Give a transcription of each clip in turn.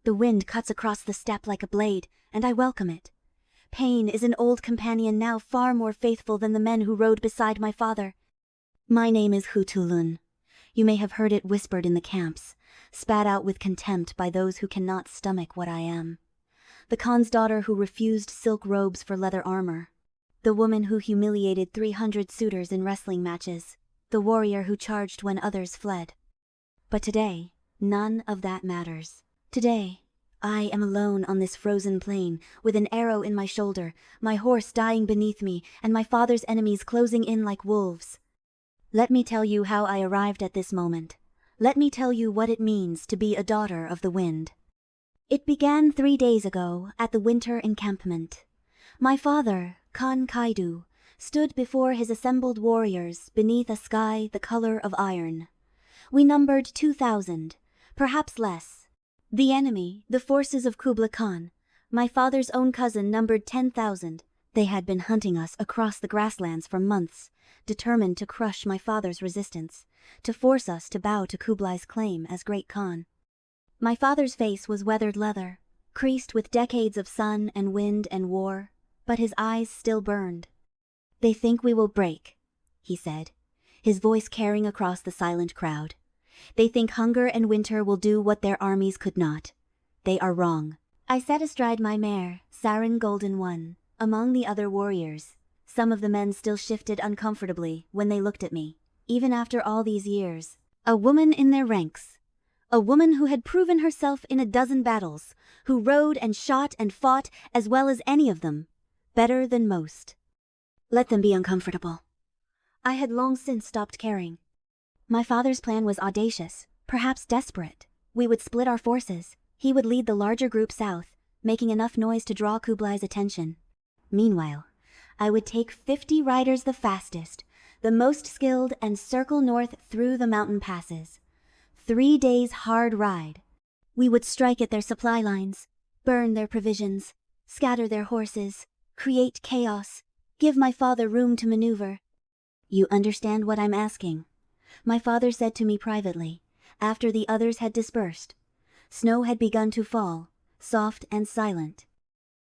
The wind cuts across the steppe like a blade, and I welcome it. Pain is an old companion now far more faithful than the men who rode beside my father. My name is Khutulun. You may have heard it whispered in the camps, spat out with contempt by those who cannot stomach what I am. The Khan's daughter who refused silk robes for leather armor. The woman who humiliated 300 suitors in wrestling matches. The warrior who charged when others fled. But today, none of that matters. Today, I am alone on this frozen plain, with an arrow in my shoulder, my horse dying beneath me, and my father's enemies closing in like wolves. Let me tell you how I arrived at this moment. Let me tell you what it means to be a daughter of the wind. It began 3 days ago at the winter encampment. My father, Khan Kaidu, stood before his assembled warriors beneath a sky the color of iron. We numbered 2,000, perhaps less. The enemy, the forces of Kublai Khan, my father's own cousin, numbered 10,000. They had been hunting us across the grasslands for months, determined to crush my father's resistance, to force us to bow to Kublai's claim as Great Khan. My father's face was weathered leather, creased with decades of sun and wind and war, but his eyes still burned. "They think we will break," he said, his voice carrying across the silent crowd. "They think hunger and winter will do what their armies could not. They are wrong." I sat astride my mare, Sarin Golden One, among the other warriors. Some of the men still shifted uncomfortably when they looked at me, even after all these years. A woman in their ranks. A woman who had proven herself in a dozen battles, who rode and shot and fought as well as any of them, better than most. Let them be uncomfortable. I had long since stopped caring. My father's plan was audacious, perhaps desperate. We would split our forces. He would lead the larger group south, making enough noise to draw Kublai's attention. Meanwhile, I would take 50 riders, the fastest, the most skilled, and circle north through the mountain passes. 3 days' hard ride. We would strike at their supply lines, burn their provisions, scatter their horses, create chaos, give my father room to maneuver. You understand what I'm asking? My father said to me privately, after the others had dispersed. Snow had begun to fall, soft and silent.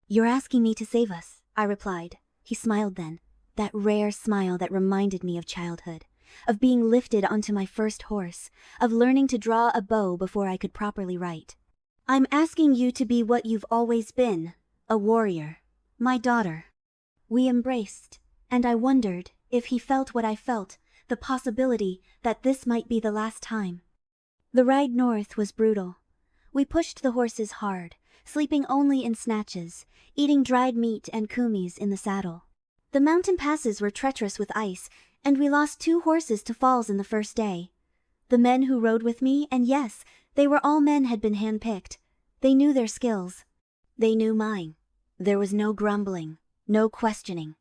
"You're asking me to save us," I replied. He smiled then, that rare smile that reminded me of childhood, of being lifted onto my first horse, of learning to draw a bow before I could properly write. "I'm asking you to be what you've always been, a warrior, my daughter." We embraced, and I wondered if he felt what I felt, the possibility that this might be the last time. The ride north was brutal. We pushed the horses hard, sleeping only in snatches, eating dried meat and kumis in the saddle. The mountain passes were treacherous with ice, and we lost 2 horses to falls in the first day. The men who rode with me, and yes, they were all men, had been handpicked. They knew their skills. They knew mine. There was no grumbling, no questioning.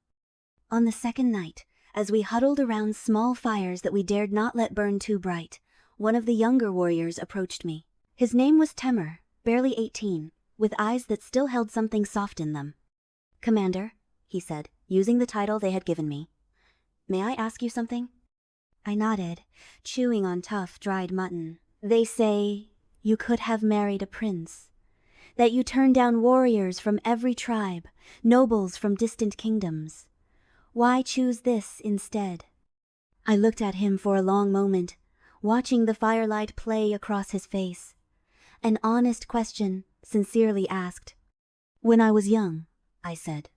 On the second night, as we huddled around small fires that we dared not let burn too bright, one of the younger warriors approached me. His name was Temur, barely 18, with eyes that still held something soft in them. "Commander," he said, using the title they had given me, "may I ask you something?" I nodded, chewing on tough, dried mutton. "They say you could have married a prince, that you turned down warriors from every tribe, nobles from distant kingdoms. Why choose this instead?" I looked at him for a long moment, watching the firelight play across his face. An honest question, sincerely asked. "When I was young," I said,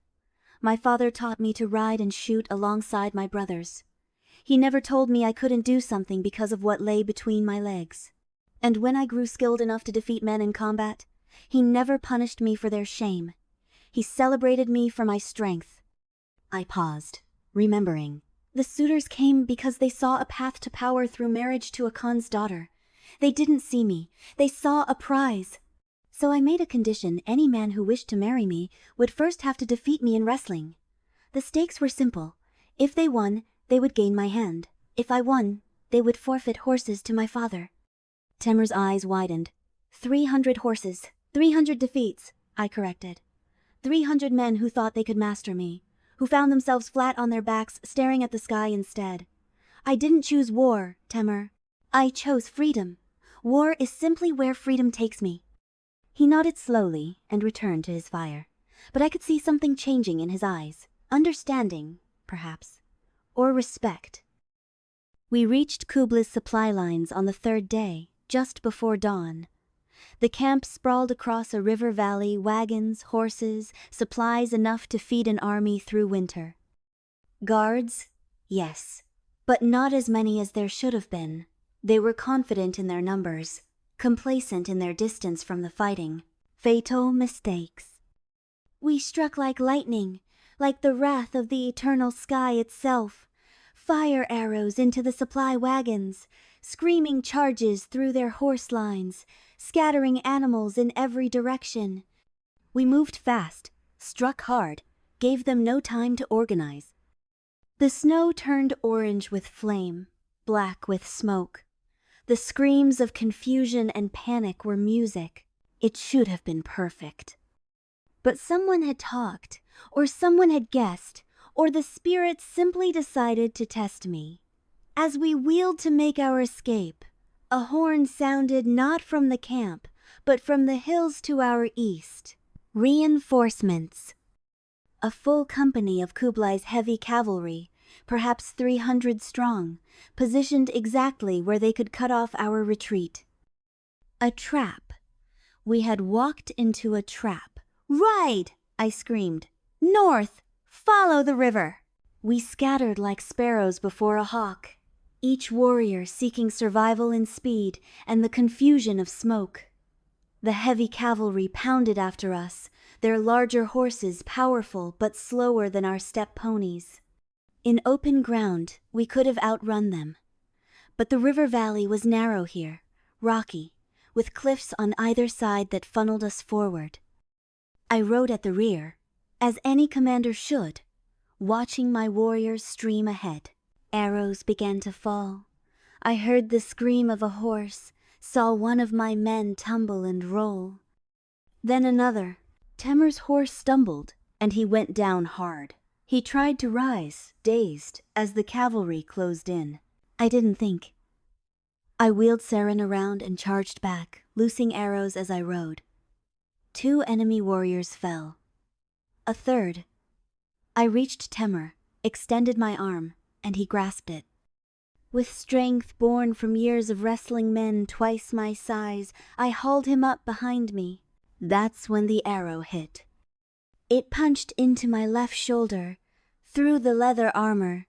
"my father taught me to ride and shoot alongside my brothers. He never told me I couldn't do something because of what lay between my legs. And when I grew skilled enough to defeat men in combat, he never punished me for their shame. He celebrated me for my strength." I paused, remembering. The suitors came because they saw a path to power through marriage to a Khan's daughter. They didn't see me. They saw a prize. So I made a condition: any man who wished to marry me would first have to defeat me in wrestling. The stakes were simple. If they won, they would gain my hand. If I won, they would forfeit horses to my father. Temur's eyes widened. 300 horses, 300 defeats, I corrected. 300 men who thought they could master me, who found themselves flat on their backs staring at the sky instead. I didn't choose war, Temur. I chose freedom. War is simply where freedom takes me. He nodded slowly and returned to his fire, but I could see something changing in his eyes. Understanding, perhaps, or respect. We reached Kublai's supply lines on the third day, just before dawn. The camp sprawled across a river valley, wagons, horses, supplies enough to feed an army through winter. Guards? Yes, but not as many as there should have been. They were confident in their numbers, complacent in their distance from the fighting. Fatal mistakes. We struck like lightning, like the wrath of the eternal sky itself. Fire arrows into the supply wagons, screaming charges through their horse lines, scattering animals in every direction. We moved fast, struck hard, gave them no time to organize. The snow turned orange with flame, black with smoke. The screams of confusion and panic were music. It should have been perfect. But someone had talked, or someone had guessed, or the spirits simply decided to test me. As we wheeled to make our escape, a horn sounded not from the camp, but from the hills to our east. Reinforcements. A full company of Kublai's heavy cavalry, perhaps 300 strong, positioned exactly where they could cut off our retreat. A trap. We had walked into a trap. "Ride!" I screamed. "North! Follow the river!" We scattered like sparrows before a hawk, each warrior seeking survival in speed and the confusion of smoke. The heavy cavalry pounded after us, their larger horses powerful but slower than our steppe ponies. In open ground, we could have outrun them. But the river valley was narrow here, rocky, with cliffs on either side that funneled us forward. I rode at the rear, as any commander should, watching my warriors stream ahead. Arrows began to fall. I heard the scream of a horse, saw one of my men tumble and roll. Then another. Temir's horse stumbled, and he went down hard. He tried to rise, dazed, as the cavalry closed in. I didn't think. I wheeled Saren around and charged back, loosing arrows as I rode. 2 enemy warriors fell. A third. I reached Temir, extended my arm, and he grasped it. With strength born from years of wrestling men twice my size, I hauled him up behind me. That's when the arrow hit. It punched into my left shoulder, through the leather armor,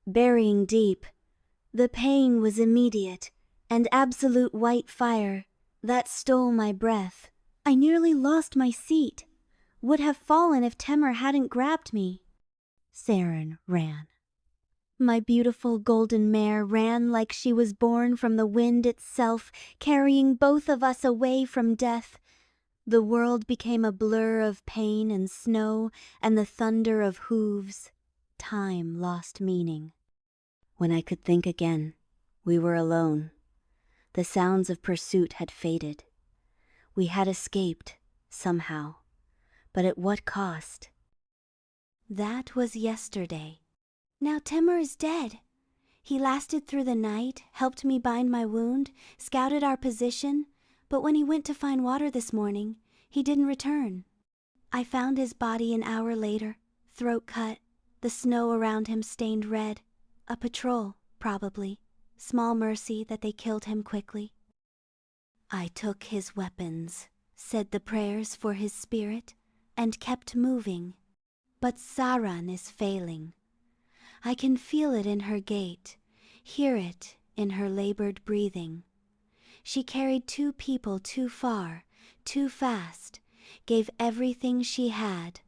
burying deep. The pain was immediate, and absolute white fire that stole my breath. I nearly lost my seat, would have fallen if Temir hadn't grabbed me. Saren ran. My beautiful golden mare ran like she was born from the wind itself, carrying both of us away from death. The world became a blur of pain and snow and the thunder of hooves. Time lost meaning. When I could think again, we were alone. The sounds of pursuit had faded. We had escaped, somehow, but at what cost? That was yesterday. Now Temir is dead. He lasted through the night, helped me bind my wound, scouted our position, but when he went to find water this morning, he didn't return. I found his body an hour later, throat cut, the snow around him stained red. A patrol, probably. Small mercy that they killed him quickly. I took his weapons, said the prayers for his spirit, and kept moving. But Saran is failing. I can feel it in her gait, hear it in her labored breathing. She carried 2 people too far, too fast, gave everything she had.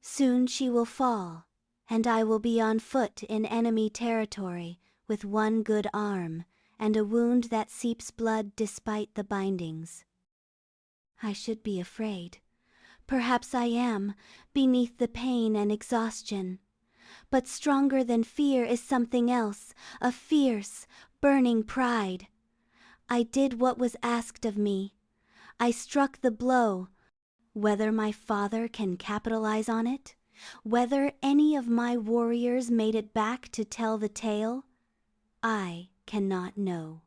Soon she will fall, and I will be on foot in enemy territory with 1 good arm and a wound that seeps blood despite the bindings. I should be afraid. Perhaps I am, beneath the pain and exhaustion. But stronger than fear is something else, a fierce, burning pride. I did what was asked of me. I struck the blow. Whether my father can capitalize on it, whether any of my warriors made it back to tell the tale, I cannot know.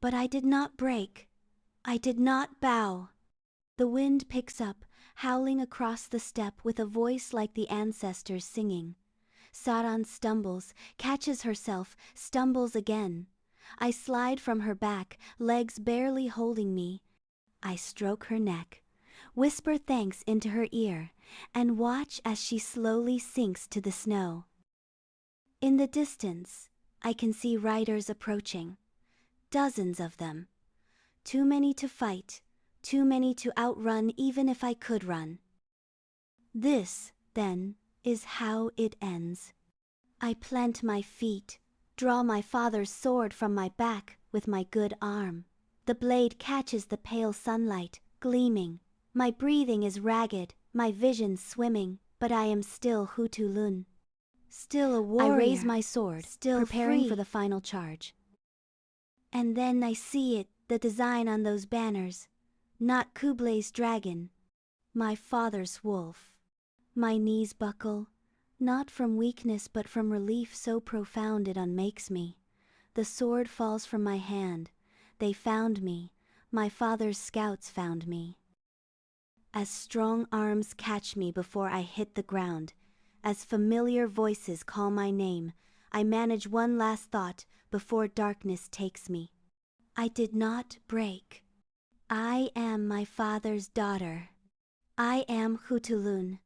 But I did not break. I did not bow. The wind picks up, howling across the steppe with a voice like the ancestors singing. Saran stumbles, catches herself, stumbles again. I slide from her back, legs barely holding me. I stroke her neck, whisper thanks into her ear, and watch as she slowly sinks to the snow. In the distance, I can see riders approaching. Dozens of them. Too many to fight, too many to outrun even if I could run. This, then, is how it ends. I plant my feet, draw my father's sword from my back with my good arm. The blade catches the pale sunlight, gleaming. My breathing is ragged, my vision swimming, but I am still Khutulun. Still a warrior. I raise my sword, still preparing for the final charge. And then I see it, the design on those banners. Not Kublai's dragon, my father's wolf. My knees buckle, not from weakness but from relief so profound it unmakes me. The sword falls from my hand. They found me, my father's scouts found me. As strong arms catch me before I hit the ground, as familiar voices call my name, I manage one last thought before darkness takes me. I did not break. I am my father's daughter. I am Khutulun.